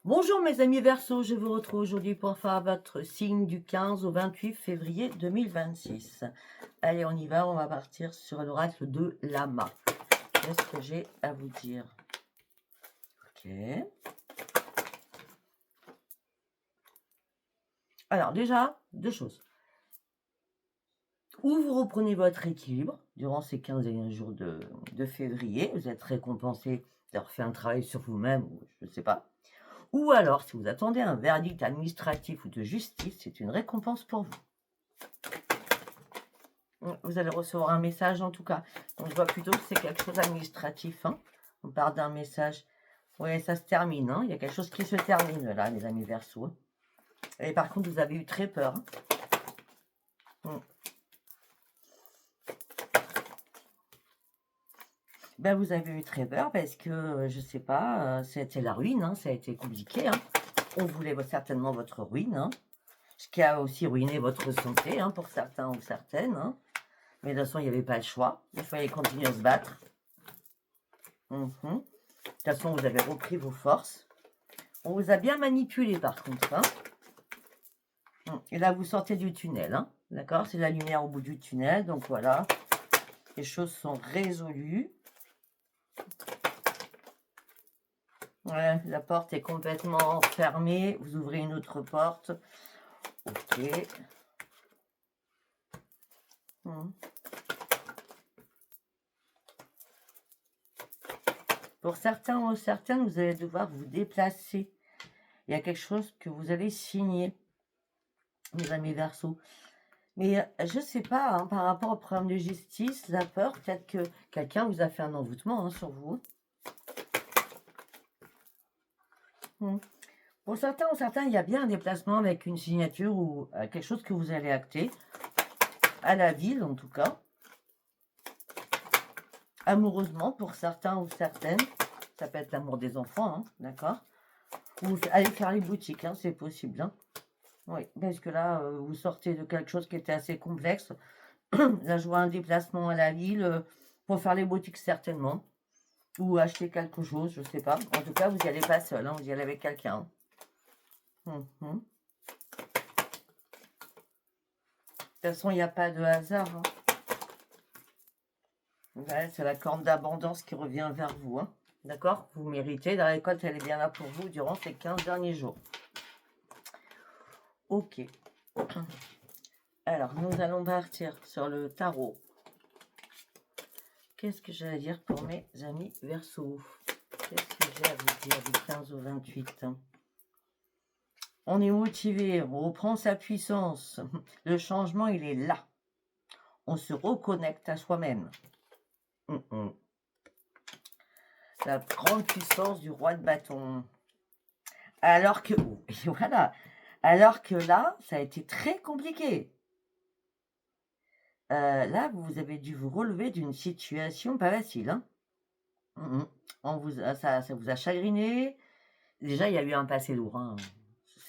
Bonjour mes amis Verseaux, je vous retrouve aujourd'hui pour faire votre signe du 15 au 28 février 2026. Allez, on y va, on va partir sur l'oracle de Lama. Qu'est-ce que j'ai à vous dire? Ok. Alors déjà, deux choses. Ou vous reprenez votre équilibre durant ces 15 derniers jours de février, vous êtes récompensé d'avoir fait un travail sur vous-même, ou je ne sais pas. Ou alors, si vous attendez un verdict administratif ou de justice, c'est une récompense pour vous. Vous allez recevoir un message en tout cas. Donc je vois plutôt que c'est quelque chose d'administratif. Hein. On part d'un message. Oui, ça se termine. Hein. Il y a quelque chose qui se termine là, les amis Verseaux. Et par contre, vous avez eu très peur. Hein. Ben, vous avez eu très peur parce que, je sais pas, c'était la ruine. Hein. Ça a été compliqué. Hein. On voulait certainement votre ruine. Hein. Ce qui a aussi ruiné votre santé hein, pour certains ou certaines. Hein. Mais de toute façon, il n'y avait pas le choix. Il fallait continuer à se battre. De toute façon, vous avez repris vos forces. On vous a bien manipulé par contre. Hein. Et là, vous sortez du tunnel. Hein. D'accord? C'est la lumière au bout du tunnel. Donc voilà. Les choses sont résolues. Ouais, la porte est complètement fermée. Vous ouvrez une autre porte. Ok. Pour certains ou certaines, vous allez devoir vous déplacer. Il y a quelque chose que vous allez signer, mes amis Verseaux. Mais je ne sais pas, hein, par rapport au problème de justice, la peur, peut-être que quelqu'un vous a fait un envoûtement hein, sur vous. Pour certains ou certains, il y a bien un déplacement avec une signature ou quelque chose que vous allez acter, à la ville en tout cas. Amoureusement, pour certains ou certaines, ça peut être l'amour des enfants, hein, d'accord? Ou aller faire les boutiques, hein, c'est possible. Hein. Oui, parce que là, vous sortez de quelque chose qui était assez complexe. Là, je vois un déplacement à la ville pour faire les boutiques certainement. Ou acheter quelque chose, je ne sais pas. En tout cas, vous n'y allez pas seul, hein, vous y allez avec quelqu'un. De toute façon, il n'y a pas de hasard. Hein. Ouais, c'est la corne d'abondance qui revient vers vous. Hein. D'accord? Vous méritez. La récolte, elle est bien là pour vous durant ces 15 derniers jours. Ok. Alors, nous allons partir sur le tarot. Qu'est-ce que j'ai à dire pour mes amis Verseaux? Qu'est-ce que j'ai à vous dire du 15 au 28? On est motivé, on reprend sa puissance. Le changement, il est là. On se reconnecte à soi-même. La grande puissance du roi de bâton. Alors que, voilà, alors que là, ça a été très compliqué. Là, vous avez dû vous relever d'une situation pas facile. Hein. Ça vous a chagriné. Déjà, il y a eu un passé lourd. Hein.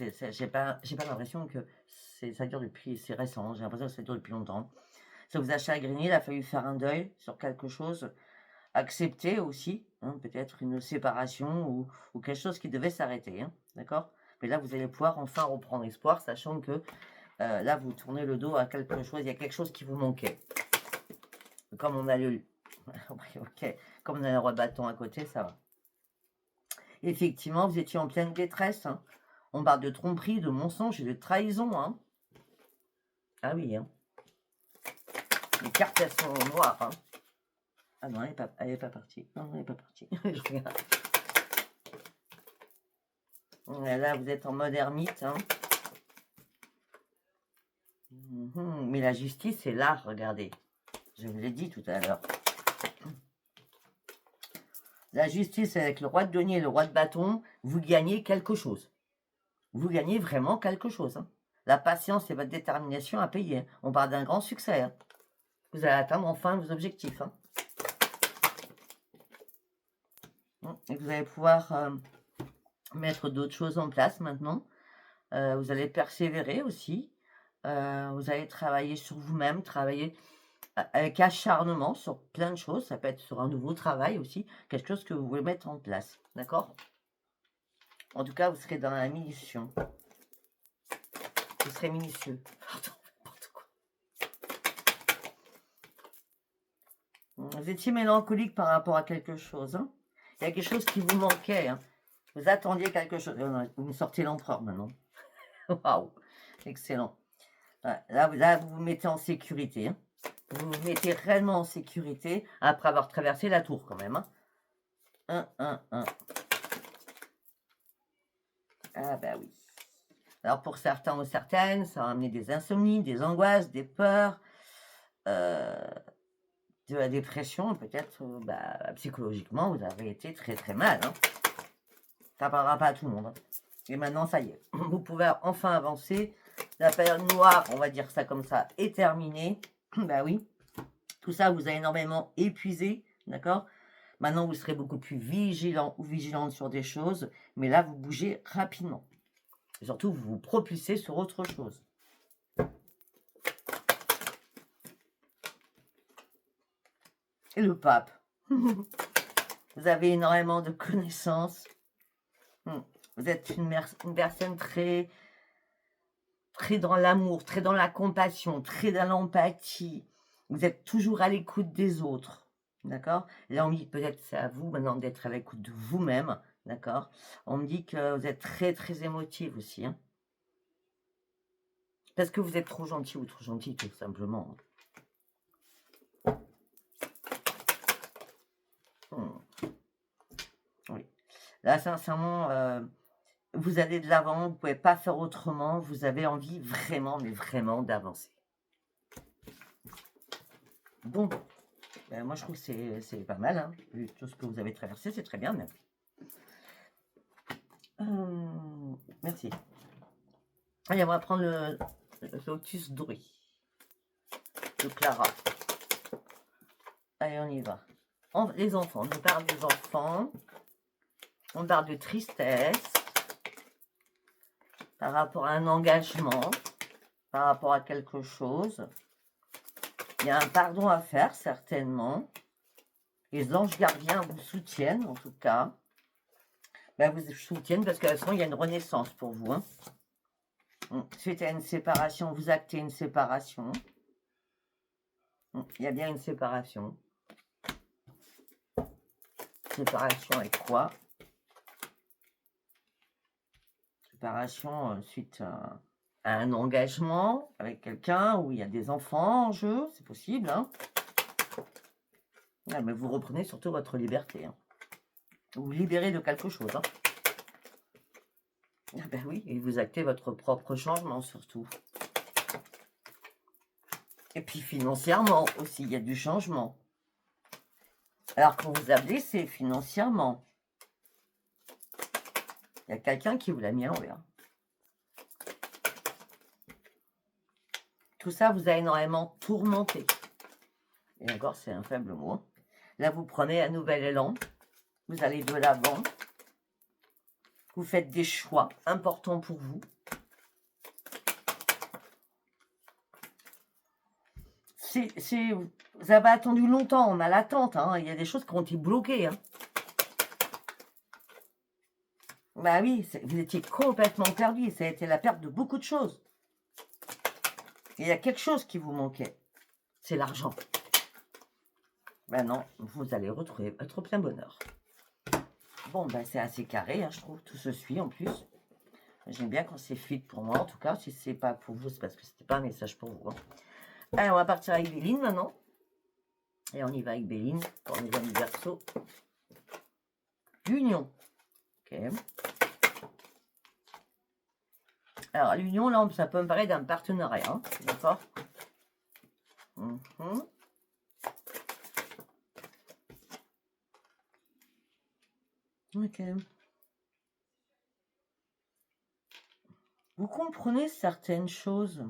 J'ai pas l'impression que ça dure depuis, c'est récent. J'ai l'impression que ça dure depuis longtemps. Ça vous a chagriné, il a fallu faire un deuil sur quelque chose. Accepter aussi, hein, peut-être une séparation ou quelque chose qui devait s'arrêter. Hein, d'accord? Mais là, vous allez pouvoir enfin reprendre espoir, sachant que là, vous tournez le dos à quelque chose. Il y a quelque chose qui vous manquait. Comme on a le... ok. Comme on a le roi de bâton à côté, ça va. Effectivement, vous étiez en pleine détresse. Hein. On parle de tromperie, de mensonge et de trahison. Hein. Ah oui. Hein. Les cartes, elles sont noires. Hein. Ah non, elle n'est pas partie. Non, elle n'est pas partie. Je regarde. Là, vous êtes en mode ermite. Hein. Mais la justice, c'est là, regardez. Je vous l'ai dit tout à l'heure. La justice, avec le roi de denier et le roi de bâton, vous gagnez quelque chose. Vous gagnez vraiment quelque chose. Hein. La patience et votre détermination à payer. On parle d'un grand succès. Hein. Vous allez atteindre enfin vos objectifs. Hein. Et vous allez pouvoir mettre d'autres choses en place maintenant. Vous allez persévérer aussi. Vous allez travailler sur vous-même, travailler avec acharnement sur plein de choses. Ça peut être sur un nouveau travail aussi, quelque chose que vous voulez mettre en place. D'accord? En tout cas, vous serez dans la minution. Vous serez minutieux. Pardon, n'importe quoi. Vous étiez mélancolique par rapport à quelque chose. Hein. Il y a quelque chose qui vous manquait. Hein. Vous attendiez quelque chose. Vous me sortez l'empereur maintenant. Waouh, excellent. Là, vous vous mettez en sécurité. Hein. Vous vous mettez réellement en sécurité après avoir traversé la tour quand même. Hein. 1. Ah bah oui. Alors pour certains ou certaines, ça va amener des insomnies, des angoisses, des peurs, de la dépression, peut-être psychologiquement, vous avez été très très mal. Hein. Ça ne parlera pas à tout le monde. Hein. Et maintenant, ça y est, vous pouvez enfin avancer. La période noire, on va dire ça comme ça, est terminée. Bah oui, tout ça vous a énormément épuisé, d'accord? Maintenant, vous serez beaucoup plus vigilant ou vigilante sur des choses, mais là, vous bougez rapidement. Et surtout, vous vous propulsez sur autre chose. Et le pape. Vous avez énormément de connaissances. Vous êtes une personne très, très dans l'amour, très dans la compassion, très dans l'empathie. Vous êtes toujours à l'écoute des autres. D'accord? Là, on me dit peut-être c'est à vous maintenant d'être à l'écoute de vous-même. D'accord? On me dit que vous êtes très, très émotive aussi. Hein? Parce que vous êtes trop gentil ou trop gentil, tout simplement. Oui. Là, sincèrement, vous allez de l'avant, vous ne pouvez pas faire autrement. Vous avez envie vraiment, mais vraiment d'avancer. Bon, ben, moi je trouve que c'est pas mal. Hein. Vu tout ce que vous avez traversé, c'est très bien même. Merci. Allez, on va prendre le lotus doré de Clara. Allez, on y va. Les enfants, on parle des enfants. On parle de tristesse par rapport à un engagement, par rapport à quelque chose. Il y a un pardon à faire, certainement. Les anges gardiens vous soutiennent, en tout cas. Ben, vous soutiennent parce que de toute façon, il y a une renaissance pour vous. Hein. Suite à une séparation, vous actez une séparation. Il y a bien une séparation. Séparation avec quoi? Séparation suite à un engagement avec quelqu'un où il y a des enfants en jeu, c'est possible. Hein. Mais vous reprenez surtout votre liberté. Hein. Vous vous libérez de quelque chose. Hein. Ah ben oui, et vous actez votre propre changement surtout. Et puis financièrement aussi, il y a du changement. Alors quand vous a blessé financièrement, il y a quelqu'un qui vous l'a mis à l'envers. Tout ça vous a énormément tourmenté. Et encore, c'est un faible mot. Là, vous prenez un nouvel élan. Vous allez de l'avant. Vous faites des choix importants pour vous. Vous avez attendu longtemps, on a l'attente. Hein. Il y a des choses qui ont été bloquées. Hein. Bah oui, vous étiez complètement perdu. Ça a été la perte de beaucoup de choses. Il y a quelque chose qui vous manquait. C'est l'argent. Ben non, vous allez retrouver votre plein bonheur. Bon, ben c'est assez carré, hein, je trouve. Tout se suit en plus. J'aime bien quand c'est fluide pour moi. En tout cas, si c'est pas pour vous, c'est parce que c'était pas un message pour vous. Hein. Allez, on va partir avec Béline maintenant. Et on y va avec Béline pour les amis Verseau. L'union. Ok. Alors, l'union, là, ça peut me parler d'un partenariat. Hein, d'accord. Ok. Vous comprenez certaines choses.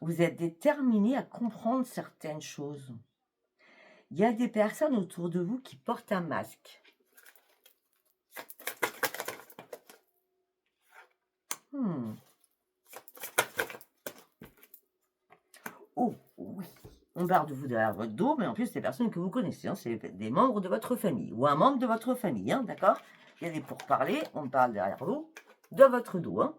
Vous êtes déterminé à comprendre certaines choses. Il y a des personnes autour de vous qui portent un masque. Oh, oui. On parle de vous derrière votre dos, mais en plus, c'est des personnes que vous connaissez. Hein, c'est des membres de votre famille ou un membre de votre famille, hein, d'accord? il y a des pourparlers, on parle derrière vous, de votre dos. Hein.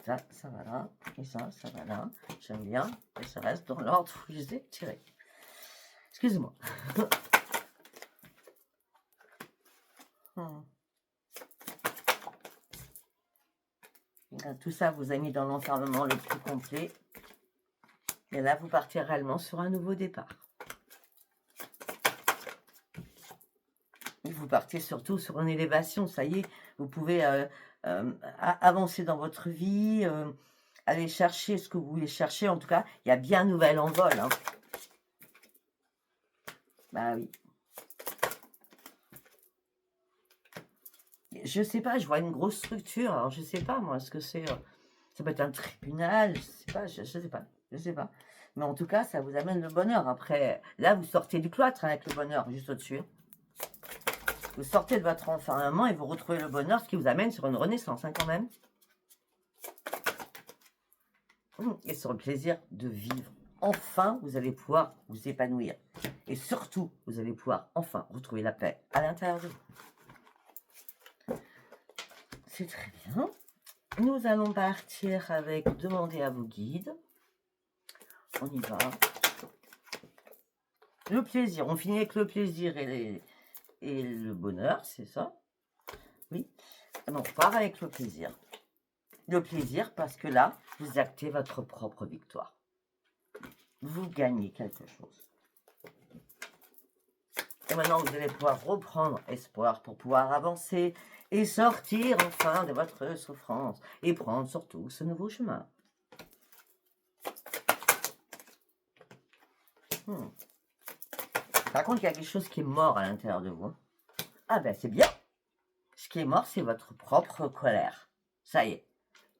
Ça va là, et ça va là. J'aime bien, et ça reste dans l'ordre où je les ai tirés. Excusez-moi. Tout ça vous a mis dans l'enfermement le plus complet. Et là, vous partez réellement sur un nouveau départ. Et vous partez surtout sur une élévation. Ça y est, vous pouvez avancer dans votre vie, aller chercher ce que vous voulez chercher. En tout cas, il y a bien un nouvel envol. Hein. Bah oui. Je sais pas, je vois une grosse structure. Alors, je sais pas, moi, ce que c'est. Ça peut être un tribunal, je sais pas. Mais en tout cas, ça vous amène le bonheur. Après, là, vous sortez du cloître avec le bonheur, juste au-dessus. Vous sortez de votre enfermement et vous retrouvez le bonheur, ce qui vous amène sur une renaissance, hein, quand même. Et sur le plaisir de vivre. Enfin, vous allez pouvoir vous épanouir. Et surtout, vous allez pouvoir enfin retrouver la paix à l'intérieur de vous. C'est très bien. Nous allons partir avec demander à vos guides. On y va. Le plaisir. On finit avec le plaisir et le bonheur, c'est ça? Oui. On part avec le plaisir. Le plaisir parce que là, vous actez votre propre victoire. Vous gagnez quelque chose. Et maintenant, vous allez pouvoir reprendre espoir pour pouvoir avancer et sortir enfin de votre souffrance et prendre surtout ce nouveau chemin. Par contre, il y a quelque chose qui est mort à l'intérieur de vous. Ah ben, c'est bien. Ce qui est mort, c'est votre propre colère. Ça y est.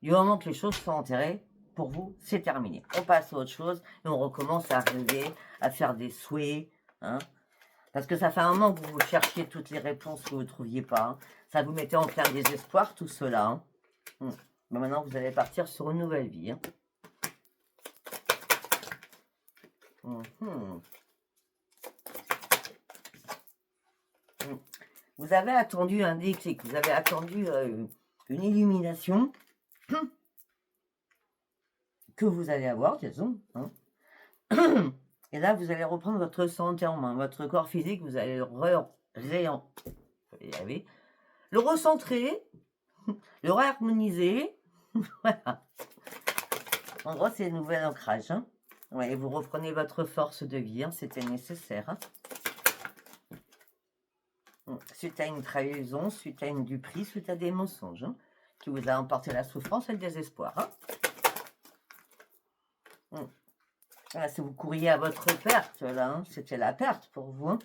Du moment que les choses sont enterrées, pour vous, c'est terminé. On passe à autre chose et on recommence à rêver, à faire des souhaits. Hein, parce que ça fait un moment que vous cherchiez toutes les réponses que vous ne trouviez pas. Hein. Ça vous mettait en plein désespoir, tout cela. Hein. Mais maintenant, vous allez partir sur une nouvelle vie. Hein. Vous avez attendu un déclic, vous avez attendu une illumination que vous allez avoir, disons. Hein. Et là, vous allez reprendre votre santé en main, votre corps physique, vous allez le recentrer, le réharmoniser. Voilà. En gros, c'est un nouvel ancrage. Hein. Ouais, et vous reprenez votre force de vie, hein, c'était nécessaire. Hein. Suite à une trahison, suite à une duperie, suite à des mensonges, hein, qui vous a emporté la souffrance et le désespoir. Hein. Voilà, si vous courriez à votre perte, là, hein, c'était la perte pour vous. Hein.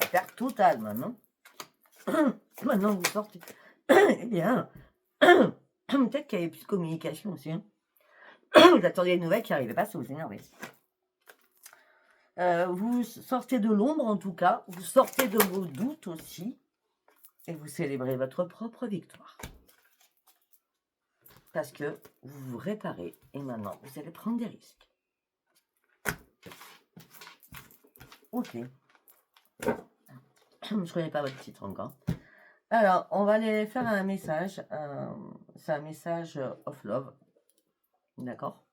La perte totale, maintenant. Maintenant, vous sortez. Eh bien, peut-être qu'il y avait plus de communication aussi. Hein. Vous attendiez des nouvelles qui n'arrivaient pas, ça vous énervez. Vous sortez de l'ombre, en tout cas. Vous sortez de vos doutes aussi. Et vous célébrez votre propre victoire. Parce que vous vous réparez. Et maintenant, vous allez prendre des risques. Ok. Je ne connais pas votre titre encore. Alors, on va aller faire un message. C'est un message of love. D'accord?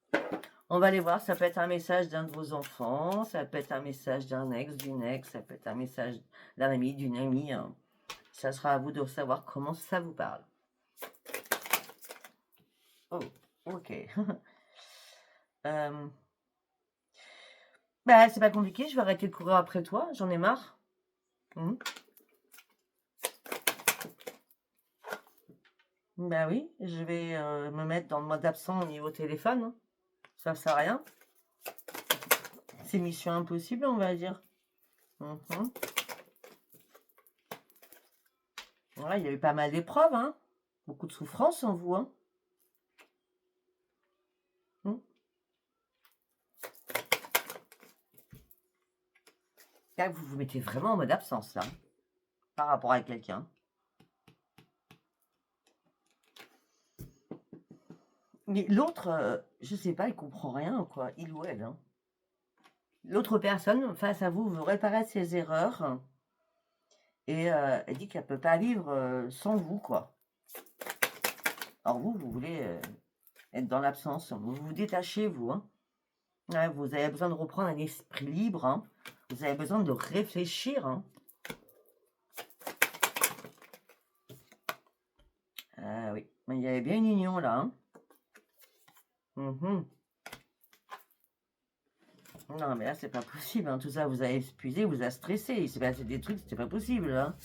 On va aller voir. Ça peut être un message d'un de vos enfants. Ça peut être un message d'un ex, d'une ex. Ça peut être un message d'un ami, d'une amie. Hein. Ça sera à vous de savoir comment ça vous parle. Oh, ok. Bah, c'est pas compliqué. Je vais arrêter de courir après toi. J'en ai marre. Bah oui, je vais me mettre dans le mode absent au niveau téléphone. Hein. Ça sert à rien. C'est mission impossible, on va dire. Voilà, il y a eu pas mal d'épreuves, hein. Beaucoup de souffrance en vous, hein. Là, vous vous mettez vraiment en mode absence, là. Par rapport à quelqu'un. Mais l'autre, je sais pas, il comprend rien, quoi. Il ou elle, hein. l'autre personne face à vous veut réparer ses erreurs et elle dit qu'elle ne peut pas vivre sans vous, quoi. Alors vous voulez être dans l'absence, vous vous détachez, vous. Hein. Ouais, vous avez besoin de reprendre un esprit libre, hein. Vous avez besoin de réfléchir. Hein. Ah oui, il y avait bien une union là. Hein. Non, mais là, c'est pas possible. Hein. Tout ça, vous avez épuisé, vous a stressé. Il s'est passé des trucs, c'était pas possible. Hein.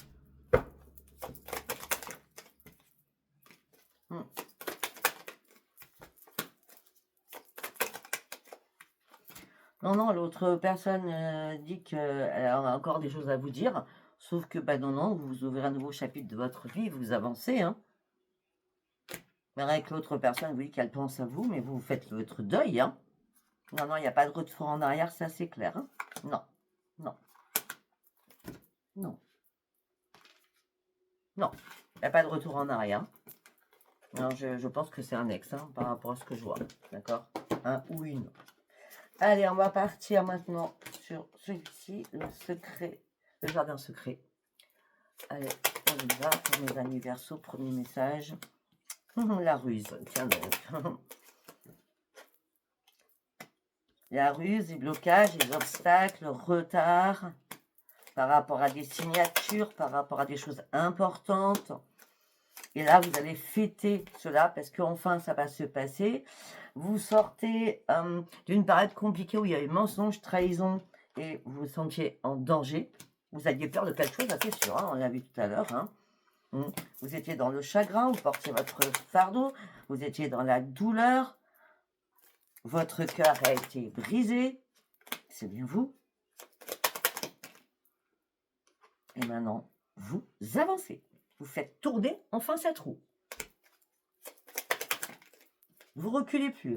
Non, non, l'autre personne dit qu'elle a encore des choses à vous dire. Sauf que, bah non, vous ouvrez un nouveau chapitre de votre vie, vous avancez. Hein. Mais avec l'autre personne, vous dites qu'elle pense à vous, mais vous faites votre deuil. Hein. Non, non, il n'y a pas de retour en arrière, ça c'est clair. Hein. Non, non, non, non, il n'y a pas de retour en arrière. Non, je pense que c'est un ex, hein, par rapport à ce que je vois. D'accord? Un ou une. Allez, on va partir maintenant sur celui-ci, le secret, le jardin secret. Allez, on y va pour mes anniversaires. Premier message. La ruse, tiens donc. La ruse, les blocages, les obstacles, le retard par rapport à des signatures, par rapport à des choses importantes. Et là, vous allez fêter cela parce qu'enfin, ça va se passer. Vous sortez d'une période compliquée où il y avait mensonge, trahison et vous vous sentiez en danger. Vous aviez peur de quelque chose, c'est sûr, hein, on l'a vu tout à l'heure. Hein. Vous étiez dans le chagrin, vous portiez votre fardeau, vous étiez dans la douleur. Votre cœur a été brisé. C'est bien vous. Et maintenant, vous avancez. Vous faites tourner enfin cette roue. Vous reculez plus.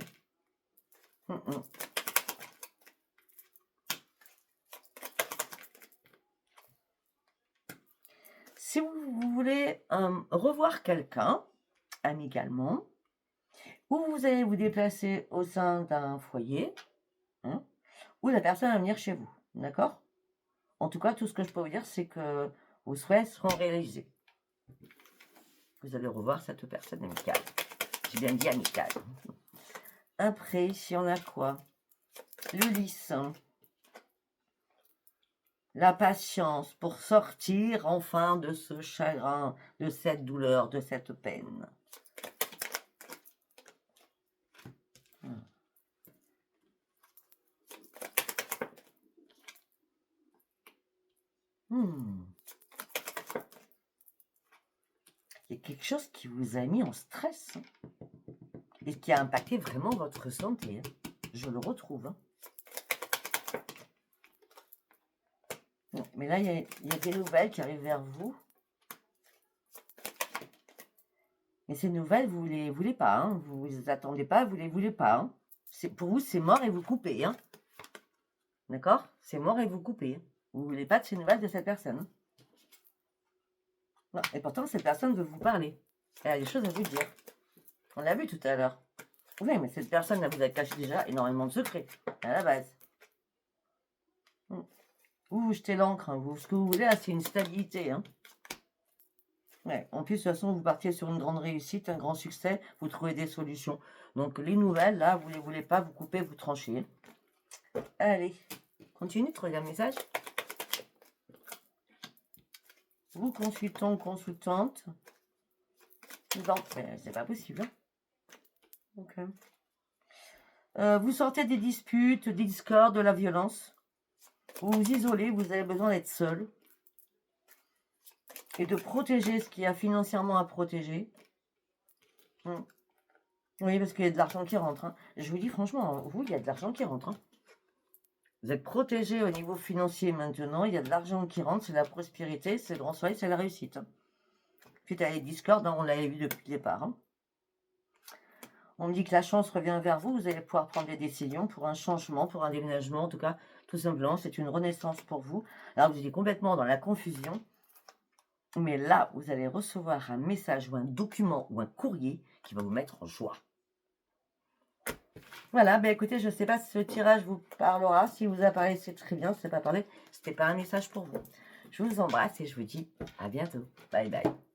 Si vous voulez revoir quelqu'un amicalement, ou vous allez vous déplacer au sein d'un foyer, hein, ou la personne va venir chez vous, d'accord? En tout cas, tout ce que je peux vous dire, c'est que vos souhaits seront réalisés. Vous allez revoir cette personne amicale. J'ai bien dit amicale. Après, si on a quoi? Le lys. La patience pour sortir enfin de ce chagrin, de cette douleur, de cette peine. Il y a quelque chose qui vous a mis en stress et qui a impacté vraiment votre santé. Je le retrouve. Mais là, il y a des nouvelles qui arrivent vers vous. Mais ces nouvelles, vous ne les voulez pas. Hein. Vous ne les attendez pas, vous ne les voulez pas. Hein. Pour vous, c'est mort et vous coupez. Hein. D'accord? C'est mort et vous coupez. Vous ne voulez pas de ces nouvelles de cette personne. Non. Et pourtant, cette personne veut vous parler. Elle a des choses à vous dire. On l'a vu tout à l'heure. Oui, mais cette personne, elle vous a caché déjà énormément de secrets, à la base. Vous jetez l'encre, hein. Ce que vous voulez, c'est une stabilité. Hein. Ouais. En plus, de toute façon, vous partiez sur une grande réussite, un grand succès, vous trouvez des solutions. Donc, les nouvelles, là, vous ne les voulez pas, vous coupez, vous tranchez. Allez, continue de regarder le message. Vous, consultant, consultante. Non, c'est pas possible. Hein. Ok. Vous sortez des disputes, des discords, de la violence. Vous vous isolez, vous avez besoin d'être seul. Et de protéger ce qu'il y a financièrement à protéger. Oui, parce qu'il y a de l'argent qui rentre. Hein. Je vous dis franchement, vous, il y a de l'argent qui rentre. Hein. Vous êtes protégé au niveau financier maintenant. Il y a de l'argent qui rentre, c'est la prospérité, c'est le grand soleil, c'est la réussite. Hein. Puis tu as les discords, on l'avait vu depuis le départ. Hein. On me dit que la chance revient vers vous. Vous allez pouvoir prendre des décisions pour un changement, pour un déménagement. En tout cas, tout simplement, c'est une renaissance pour vous. Là, vous étiez complètement dans la confusion. Mais là, vous allez recevoir un message ou un document ou un courrier qui va vous mettre en joie. Voilà, ben écoutez, je ne sais pas si ce tirage vous parlera. Si vous apparaît, c'est très bien. Si ce n'est pas parlé, c'était pas un message pour vous. Je vous embrasse et je vous dis à bientôt. Bye bye.